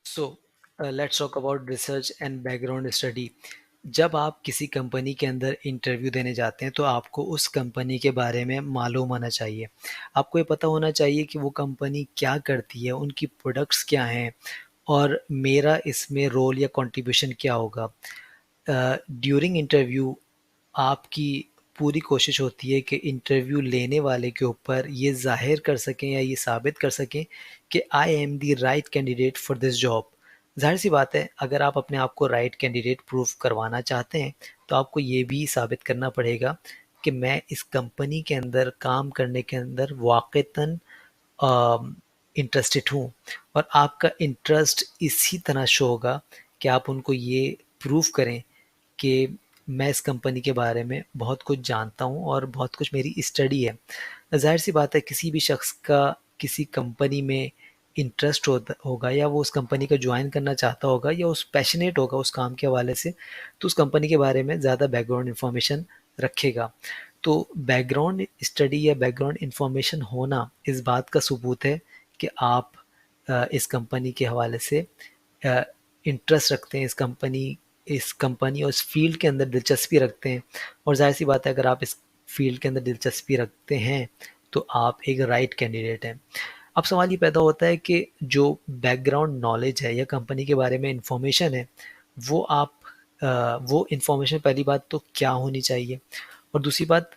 So let's talk about research and background study. जब आप किसी कंपनी के अंदर इंटरव्यू देने जाते हैं तो आपको उस कंपनी के बारे में मालूम होना चाहिए। आपको ये पता होना चाहिए कि वो कंपनी क्या करती है, उनकी प्रोडक्ट्स क्या हैं और मेरा इसमें रोल या कंट्रीब्यूशन क्या होगा। ड्यूरिंग इंटरव्यू आपकी पूरी कोशिश होती है कि इंटरव्यू लेने वाले के ऊपर ये ज़ाहिर कर सकें या ये साबित कर सकें कि I am the right candidate for this job. ज़ाहिर सी बात है, अगर आप अपने आप को राइट कैंडिडेट प्रूव करवाना चाहते हैं तो आपको ये भी साबित करना पड़ेगा कि मैं इस कंपनी के अंदर काम करने के अंदर वाक़तन इंटरेस्टेड हूँ। और आपका इंटरेस्ट इसी तरह शो होगा कि आप उनको ये प्रूव करें कि मैं इस कंपनी के बारे में बहुत कुछ जानता हूँ और बहुत कुछ मेरी स्टडी है। ज़ाहिर सी बात है, किसी भी शख्स का किसी कंपनी में इंटरेस्ट होगा या वो उस कंपनी को ज्वाइन करना चाहता होगा या उस पैशनेट होगा उस काम के हवाले से, तो उस कंपनी के बारे में ज़्यादा बैकग्राउंड इंफॉर्मेशन रखेगा। तो बैकग्राउंड स्टडी या बैकग्राउंड इंफॉर्मेशन होना इस बात का सबूत है कि आप इस कंपनी के हवाले से इंटरेस्ट रखते हैं, इस कंपनी और इस फील्ड के अंदर दिलचस्पी रखते हैं। और जाहिर सी बात है, अगर आप इस फील्ड के अंदर दिलचस्पी रखते हैं तो आप एक राइट कैंडिडेट हैं। अब सवाल ये पैदा होता है कि जो बैकग्राउंड नॉलेज है या कंपनी के बारे में इंफॉर्मेशन है, वो आप वो इंफॉर्मेशन पहली बात तो क्या होनी चाहिए, और दूसरी बात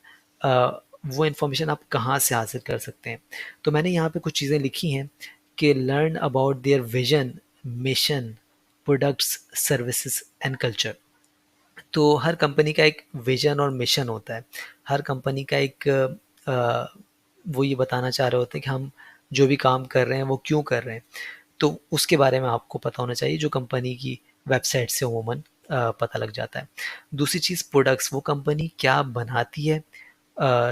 वो इंफॉर्मेशन आप कहाँ से हासिल कर सकते हैं। तो मैंने यहाँ पे कुछ चीज़ें लिखी हैं कि learn about their vision, mission, products, services and culture. तो हर कंपनी का एक विजन और मिशन होता है। हर कंपनी का एक वो ये बताना चाह रहे होते हैं कि हम जो भी काम कर रहे हैं वो क्यों कर रहे हैं। तो उसके बारे में आपको पता होना चाहिए, जो कंपनी की वेबसाइट से अमूमन पता लग जाता है। दूसरी चीज़ प्रोडक्ट्स, वो कंपनी क्या बनाती है।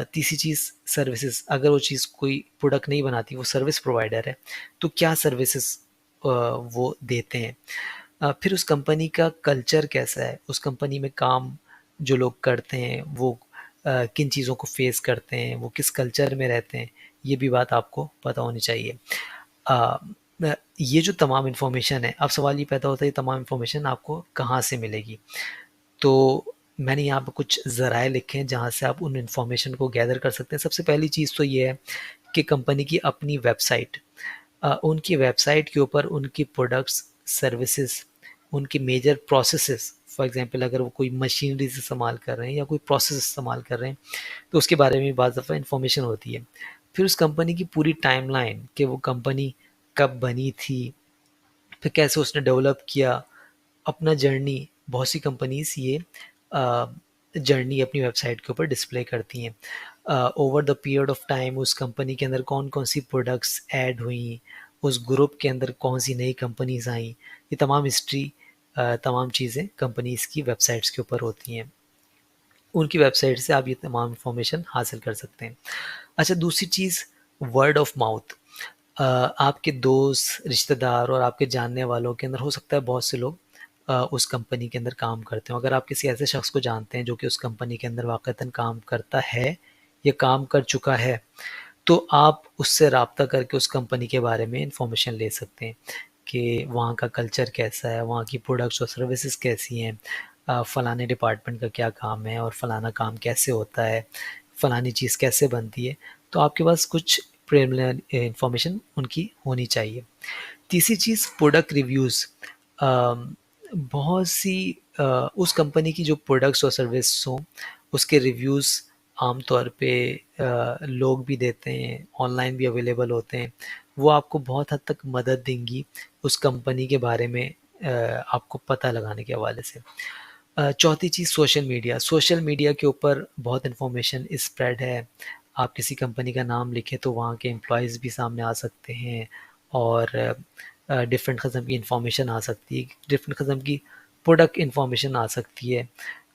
तीसरी चीज़ सर्विसेज, अगर वो चीज़ कोई प्रोडक्ट नहीं बनाती, वो सर्विस प्रोवाइडर है, तो क्या सर्विसेज वो देते हैं। फिर उस कंपनी का कल्चर कैसा है, उस कंपनी में काम जो लोग करते हैं वो किन चीज़ों को फेस करते हैं, वो किस कल्चर में रहते हैं, ये भी बात आपको पता होनी चाहिए। अ, ये जो तमाम इन्फॉर्मेशन है, अब सवाल ये पैदा होता है ये तमाम इन्फॉर्मेशन आपको कहाँ से मिलेगी। तो मैंने यहाँ पे कुछ ज़राए लिखे हैं जहाँ से आप उन इन्फॉर्मेशन को गैदर कर सकते हैं। सबसे पहली चीज़ तो ये है कि कंपनी की अपनी वेबसाइट, उनकी वेबसाइट के ऊपर उनकी प्रोडक्ट्स, सर्विसेज, उनकी मेजर प्रोसेसेस, फॉर एग्जांपल अगर वो कोई मशीनरी से इस्तेमाल कर रहे हैं या कोई प्रोसेस इस्तेमाल कर रहे हैं, तो उसके बारे में बाज़ दफ़ा इन्फॉर्मेशन होती है। फिर उस कंपनी की पूरी टाइमलाइन कि वो कंपनी कब बनी थी, फिर कैसे उसने डेवलप किया अपना जर्नी। बहुत सी कंपनीज़ ये जर्नी अपनी वेबसाइट के ऊपर डिस्प्ले करती हैं। Over the period of time उस कंपनी के अंदर कौन-कौन सी प्रोडक्ट्स ऐड हुई, उस ग्रुप के अंदर कौन सी नई कंपनीज़ आईं, ये तमाम हिस्ट्री, तमाम चीज़ें कंपनीज़ की वेबसाइट्स के ऊपर होती हैं। उनकी वेबसाइट से आप ये तमाम इन्फॉर्मेशन हासिल कर सकते हैं। अच्छा, दूसरी चीज़ वर्ड ऑफ माउथ। आपके दोस्त, रिश्तेदार और आपके जानने वालों के अंदर हो सकता है बहुत से लोग उस कंपनी के अंदर काम करते हों। अगर आप किसी ऐसे शख्स को जानते हैं जो कि उस कंपनी के अंदर वाक़तन काम करता है या काम कर चुका है, तो आप उससे राब्ता करके उस कंपनी के बारे में इन्फॉर्मेशन ले सकते हैं कि वहाँ का कल्चर कैसा है, वहाँ की प्रोडक्ट्स और सर्विसेज़ कैसी हैं, फ़लाने डिपार्टमेंट का क्या काम है और फ़लाना काम कैसे होता है, फ़लानी चीज़ कैसे बनती है। तो आपके पास कुछ प्रिलिमिनरी इन्फॉर्मेशन उनकी होनी चाहिए। तीसरी चीज़ प्रोडक्ट रिव्यूज़। बहुत सी उस कंपनी की जो प्रोडक्ट्स और सर्विस हों, उसके रिव्यूज़ आम तौर पे लोग भी देते हैं, ऑनलाइन भी अवेलेबल होते हैं। वो आपको बहुत हद तक मदद देंगी उस कंपनी के बारे में आपको पता लगाने के हवाले से। चौथी चीज़ सोशल मीडिया। सोशल मीडिया के ऊपर बहुत इन्फॉर्मेशन स्प्रेड है। आप किसी कंपनी का नाम लिखें तो वहाँ के एम्प्लॉइज़ भी सामने आ सकते हैं और डिफरेंट क़िस्म की इन्फॉर्मेशन आ सकती है, डिफरेंट क़िस्म की प्रोडक्ट इन्फॉर्मेशन आ सकती है।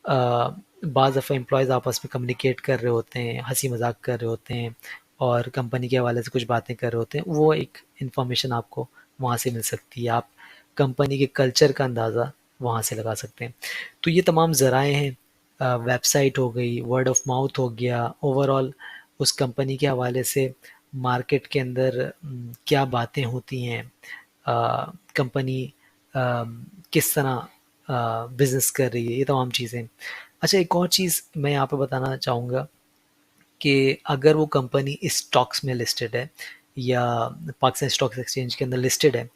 बाज़ दफ़ा एम्प्लॉइज़ आपस में कम्युनिकेट कर रहे होते हैं, हँसी मज़ाक कर रहे होते हैं और कंपनी के हवाले से कुछ बातें कर रहे होते हैं, वो एक इन्फॉर्मेशन आपको वहाँ से मिल सकती है। आप कंपनी के कल्चर का अंदाज़ा वहाँ से लगा सकते हैं। तो ये तमाम ज़राए हैं, वेबसाइट हो गई, वर्ड ऑफ माउथ हो गया, ओवरऑल उस कंपनी के हवाले से मार्केट के अंदर क्या बातें होती हैं, कंपनी किस तरह बिज़नेस कर रही है, ये तमाम चीज़ें। अच्छा, एक और चीज़ मैं यहाँ पे बताना चाहूँगा कि अगर वो कंपनी स्टॉक्स में लिस्टेड है या पाकिस्तान स्टॉक एक्सचेंज के अंदर लिस्टेड है,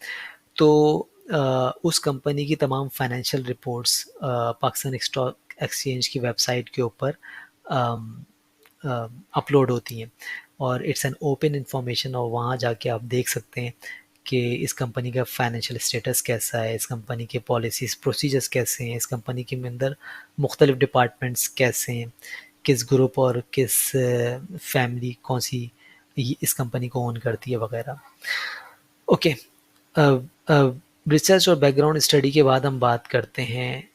तो उस कंपनी की तमाम financial reports Pakistan stock exchange की वेबसाइट के ऊपर अपलोड होती हैं, और इट्स एन ओपन इंफॉर्मेशन, और वहाँ जाके आप देख सकते हैं कि इस कंपनी का फाइनेंशियल स्टेटस कैसा है, इस कंपनी के पॉलिसीज़ प्रोसीजर्स कैसे हैं, इस कंपनी के अंदर मुख्तलिफ डिपार्टमेंट्स कैसे हैं, किस ग्रुप और किस फैमिली कौन सी इस कंपनी को ओन करती है वगैरह। ओके, रिसर्च और बैकग्राउंड स्टडी के बाद हम बात करते हैं